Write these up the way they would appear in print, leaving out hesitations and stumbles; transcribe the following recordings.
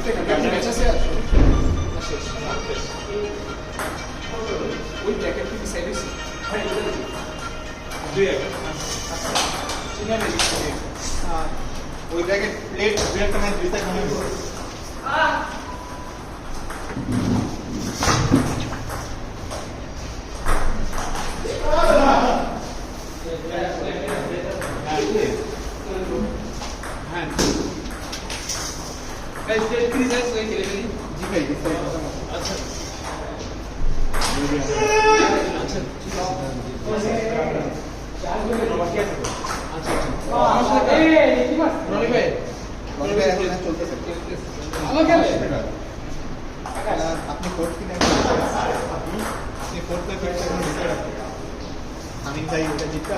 Match আছে আর শেষ ওই ব্র্যাকেট কি সাইড আছে দুই এক আচ্ছা চিনা নেই ওই ব্র্যাকেট প্লেট দুই একটা ম্যাচ দুই সাইড মনে হয় হ্যাঁ গাইস টেস্ট ক্রিজেস ওই খেলে ফেলি জি ভাই দিস সাইড আচ্ছা আচ্ছা আপনি কোর্ট কিনে আপনি কোর্ট আমি যাই ওটা জিততে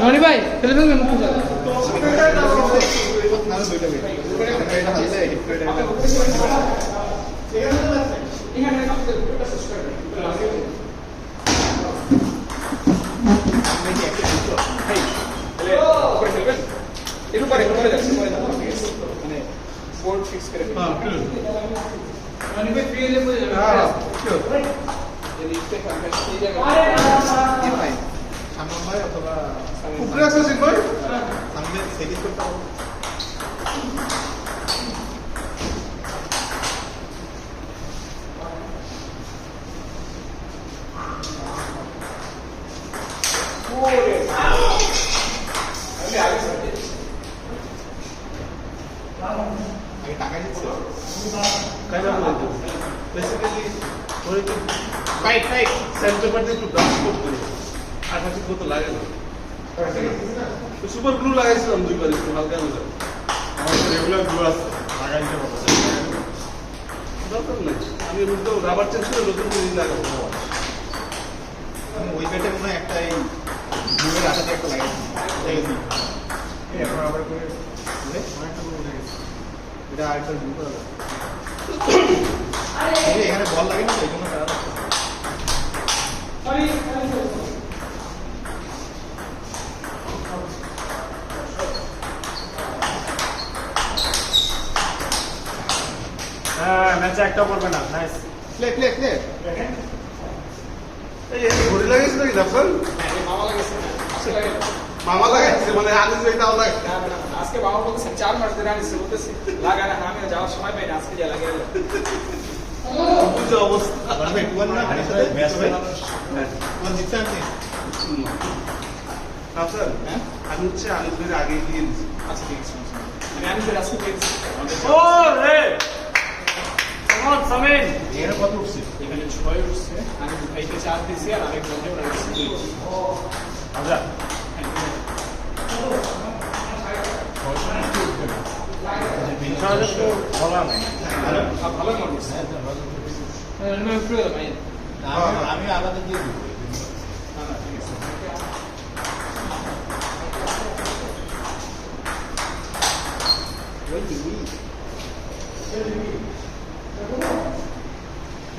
ননি ভাই খেলে ফেলবেন একটু পরে যাচ্ছে মানে বোর্ড ফিক্স করে ননি ভাই ফ্রি হলে বলে যাবে যদি ইচ্ছে করেন সেই জায়গায় সামনে ভাই অথবা উপরে আছে সিন ভাই সামনে সেটিং করতে হবে আগে টাকা দিচ্ছে কাইবা বলে তো বেসিক্যালি ওই তো ফাইট স্যান্ডপেপার দিয়ে একটু ব্রাশ করতে আর কাছে কত লাগে না তো সুপার গ্লু লাগাইছিলাম দুইবার একটু হালকা হালকা আমার রেগুলার গ্লু আছে লাগাইতে হবে দরকার নেই আমি উল্টো রাবার চেঞ্জ করে নতুন জিনিস লাগাবো আমি ওই পেটে মনে হয় একটা এই গ্লুয়ের আঠাতে একটা লাগাইছি এখন আবার করে অনেকটা গ্লু উঠে গেছে এটা আরেকটা গ্লু করা এখানে বল লাগে না তো এই জন্য খারাপ ম্যাচে একটা পড়বে না নাইস প্লে এই ঘড়ি লাগাইছে নাকি জাফর মামা লাগাইছে মামা লাগাইছে মানে আনিস ভাই তাও লাগে আজকে বাবা বলছে 4 মাস ধরে আনিস বলতেছে লাগা না আমি যাওয়ার সময় পাই না আজকে যা লাগে বুঝে অবস্থা মানে টুয়ান না হারিয়ে সাথে ম্যাচ হবে টুয়ান জিততে আপনি আপনার আমি হচ্ছে আনিস ভাইয়ের আগে দিয়ে দিচ্ছি আচ্ছা ঠিক আছে আমি আনিস আজকে পেয়েছি ও রে কেমন সামিন এর কত উঠছে এখানে 6 উঠছে আমি ভাইকে 4 দিয়েছি আর আরেক বন্ধে ওরা দিয়েছে 2 আচ্ছা বিছানা তো বললাম ভালো মনে করছে আমি ফ্রি ভাই আমি আলাদা দিয়ে দিব না না ঠিক আছে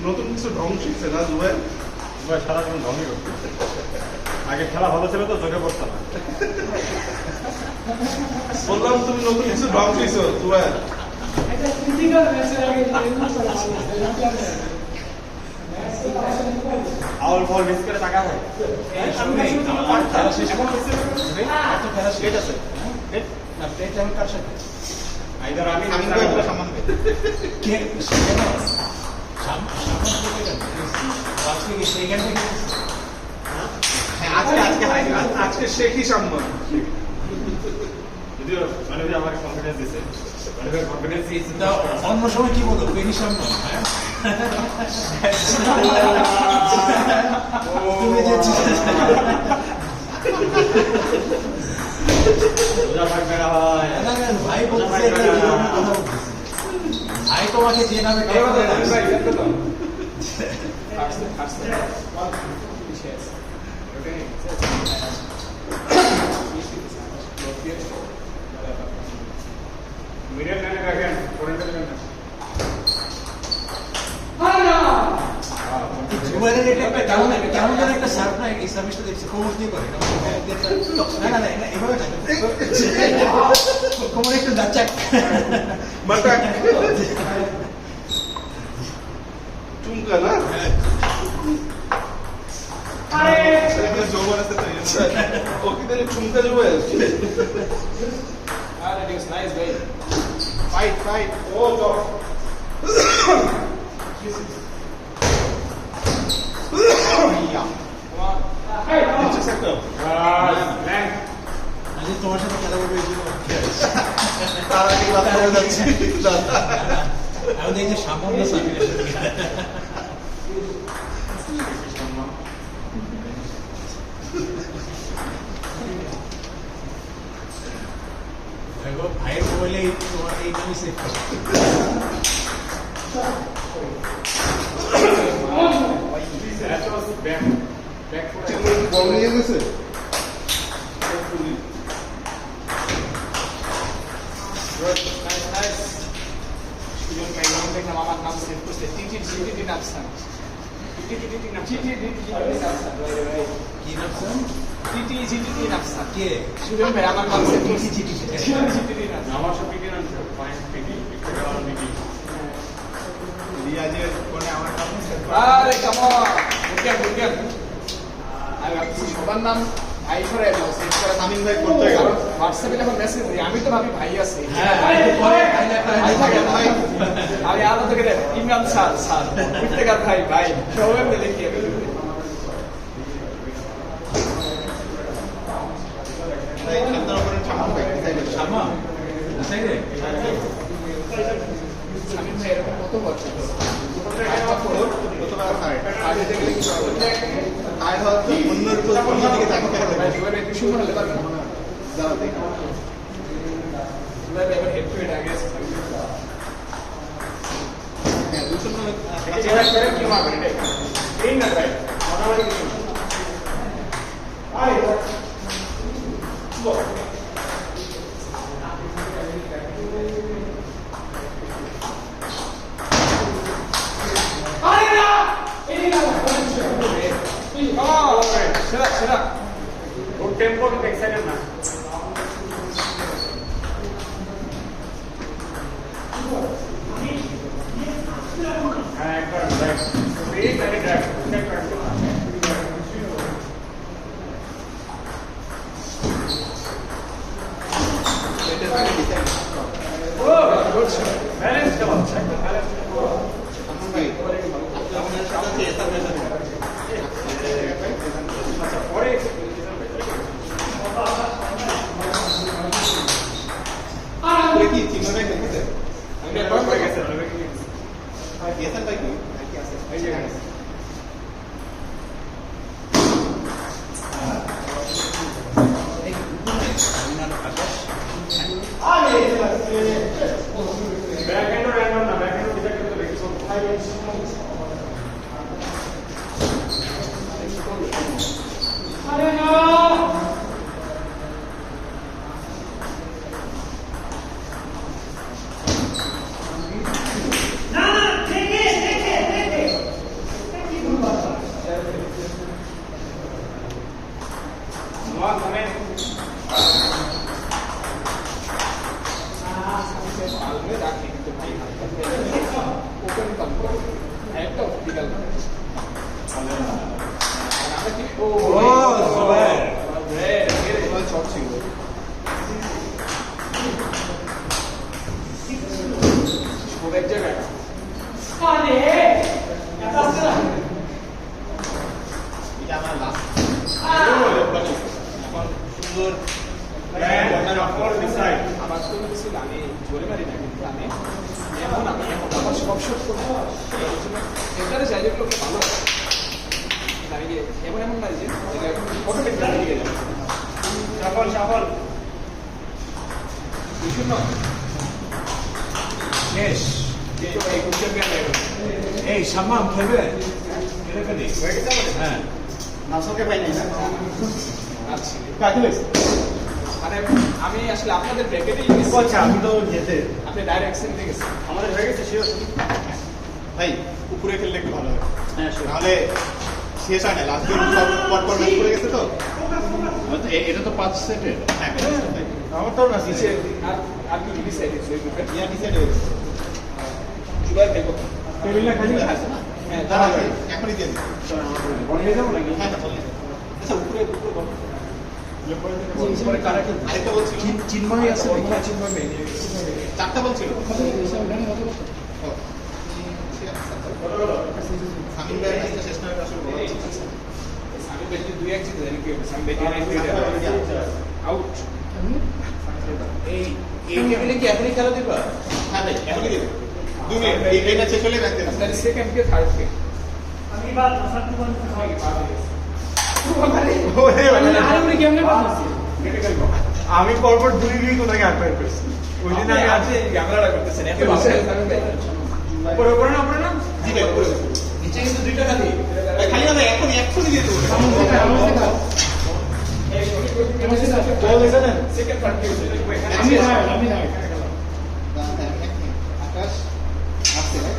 নতুন কিছু ঢং শিখছে না দুবাই এবার সারাক্ষণ ঢঙ্গি করতে আগে খেলা ভালো ছিল তো চোখে পড়তো না বললাম তুমি নতুন কিছু ঢং শিখছো দুবাই আউল বল মিস করে টাকা হয় খেলা শেষ এখন খেলা শেষ আছে না প্লেট আমি কার সাথে আইদার আমি আমি তো সামান কে আজকে কি সেইখান থেকে হ্যাঁ আজকে আজকে শেখই সম্মান যদিও মানে আমাকে কনফিডেন্স দিছে মানে কনফিডেন্স দিছে তা অন্য সময় কি বলো পেনি সামনে হ্যাঁ তুমি যে রোজা থাকবে না ভাই ভাই বলছে ভাই তোমাকে যে নামে মিডিয়াম লাইনে রাখেন ফোরেনটা দেবেন না জুবাইরের এটা কেমন যেন একটা সার্ভ নাই এই সার্ভিসটা দেখছি কোমর দিয়ে করে না না না না এভাবে না কোমর একটু যাচ্ছে মাথা চুমকা না যৌবন আছে তো ও কি তাহলে চুমকা জমে আসছে আর ইট ইজ নাইস ভাই ফাইট ফাইট ও তো ইয়া আজ তোমার সাথে খেলা করবে এই জন্য তার আগে কথা বলে যাচ্ছে আমি দেখছি সামান্য সামিল ভাইয়ের মোবাইলে তোমার এই নামই সেভ করো বল নিয়ে গেছে নাইস নাইস সুজন ভাই নাম দেখলাম আমার নাম সেভ করছে টিটি টিটি নাফসান টিটি নাফসান কি নাম টিটি টিটি নাফসান কে সুজন ভাই আমার নাম সেভ করছে টিটি টিটি নাফসান আমার সব পিটি নাম fine PT PT colour PT রিয়াজের ফোনে আমার নাম সেভ আরে কামন বুঝলাম আমি ভাবছি সবার নাম ভাই করে সেভ করে আমিন ভাই করতে গেল হোয়াটসঅ্যাপে যখন মেসেজ দিই আমি তো ভাবি ভাই আছে হ্যাঁ ভাই তো পরে ভাই ভাই থাকে না। ভাই আমি আলাদা থেকে ইমরান স্যার স্যার প্রত্যেকার ভাই ভাই সবাই মিলে দেখি আমি ভাই আপনার উপরে সামান ভাই তাই না শামা তাই রে আমি ভাই এরকম কত বছর কতবার খায় আগে থেকে লিখতে হবে খায় হচ্ছে অন্যের উপর অন্য দিকে তাকিয়ে ভাই থাকে দুবাই একটু সময় হলে পারবে না দাঁড়াও দেখো দুবাই এবার হেড টু হেড আগে আছে হ্যাঁ দুশো যেটা করে কি মারবে এটাই এই না ভাই মোটামুটি আই সেরা ওর টেম্পো কিন্তু এক্সাইটেড না হ্যাঁ একবার ব্যাক এই তাকে ব্যাক ব্যালেন্স কেমন একদম ব্যালেন্স ভাই আপনার সাথে এসব আচ্ছা পরে কি চিনো ভাই দেখতে আমি রেকর্ড করে গেছে গেছেন ভাই কি কি আছে এই যে ব্যাক এন্ড র্যান্ডম না ব্যাক এন্ড ডিসাইড করতে বেশি আলমে রাখি কিন্তু ভাই ওপেন কম একটা অপটিক্যাল আমরা কি ও জুবাইর। জুবাইর শট ছিল ও এক জায়গায় এটা আমার লাস্ট সুন্দর ডিসাইড আমার তো ছিল আমি জোরে মারি না কিন্তু আমি এমন আমার সব শট করবো সেন্টারে চাই যেগুলো ভালো আমি এমন এমন মারি যে অটোমেটিক দিকে যাবে সফল সফল বুঝুন না শেষ এই কুচের গেলে এই সাম্মাম খেলবে হ্যাঁ নাসকে পাই নাই না আচ্ছা কাকে লইছে মানে আমি আসলে আপনাদের ব্র্যাকেটেই আচ্ছা আমি তো যেতে আপনি ডাইরেক্ট সেন্টে গেছেন আমাদের হয়ে গেছে শিওর ভাই উপরে খেললে একটু ভালো হয় হ্যাঁ নাহলে শেষ হয় না, লাস্ট দিন সব পর ম্যাচ করে গেছে তো। এটা তো 5 সেটের। হ্যাঁ, আমার তো না নিচে আর কি ডিসাইড হয়েছে ওই গ্রুপে ইয়া ডিসাইড হয়ে গেছে। জুবাইর খেলবো টেবিলটা খালি আছে না? হ্যাঁ দাঁড়া, দাঁড়া এখনই দিয়ে দিন। বলে যাবো নাকি হ্যাঁ, হ্যাঁ, বলেন। আচ্ছা, উপরে বলো। পরে কারা কি আরেকটা বলছিল, চিন্ময় আছে নাকি? চিন্ময় মেয়ে চারটা বলছিল। ও, সামিন ভাই ম্যাচটা শেষ না হলে আসলে বলা উচিত ছিল। আমি বেশি 2-1 জিতে জানি কি হবে সামনে আউট এই টেবিলে কি এখনই খেলা দিবা হ্যাঁ ভাই, এখনই দিয়ে দিন। 2 মিনিট, এই ম্যাচ শেষ হলে ম্যাচ দিয়ে দিন। আপনার সেকেন্ড কে থার্ড কে আমি পরপর দুই গিয়ে তোনাকে আটবার করছি ওই দিন আমি আছে ক্যামেরাটা করতেছেন এত ভালো উপরে উপরে না উপরে না জি ভাই, উপরে বসুন। নিচে কিন্তু দুইটা খালি ভাই, খালি না ভাই, এখনই দিয়ে দেবো। সেকেন্ড থার্ড কে আকাশ আসছে ভাই।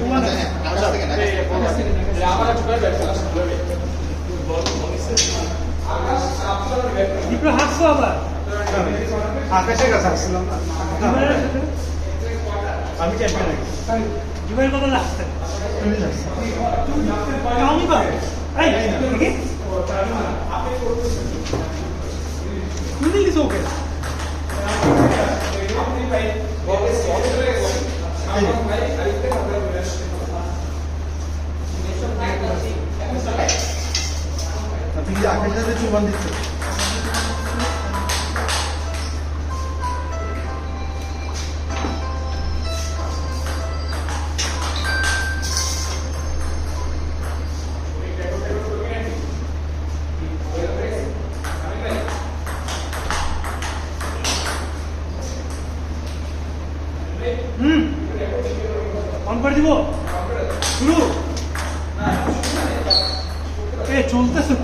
হ্যাঁ, আকাশ থেকে না। আমার জুবাইর ব্যাট খেলা শুরু হবে আকাশ আপনার ব্যাট আকাশের কাছে আসছিলাম না আমি চ্যাম্পিয়ন আছি জুবাইর কত লাগছে আমি পাবো এই দেখি তুই দিলিস ওকে আপনি কি আকাশের সাথে চুবান দিচ্ছে অন করে দিব শুরু এ চলতেছে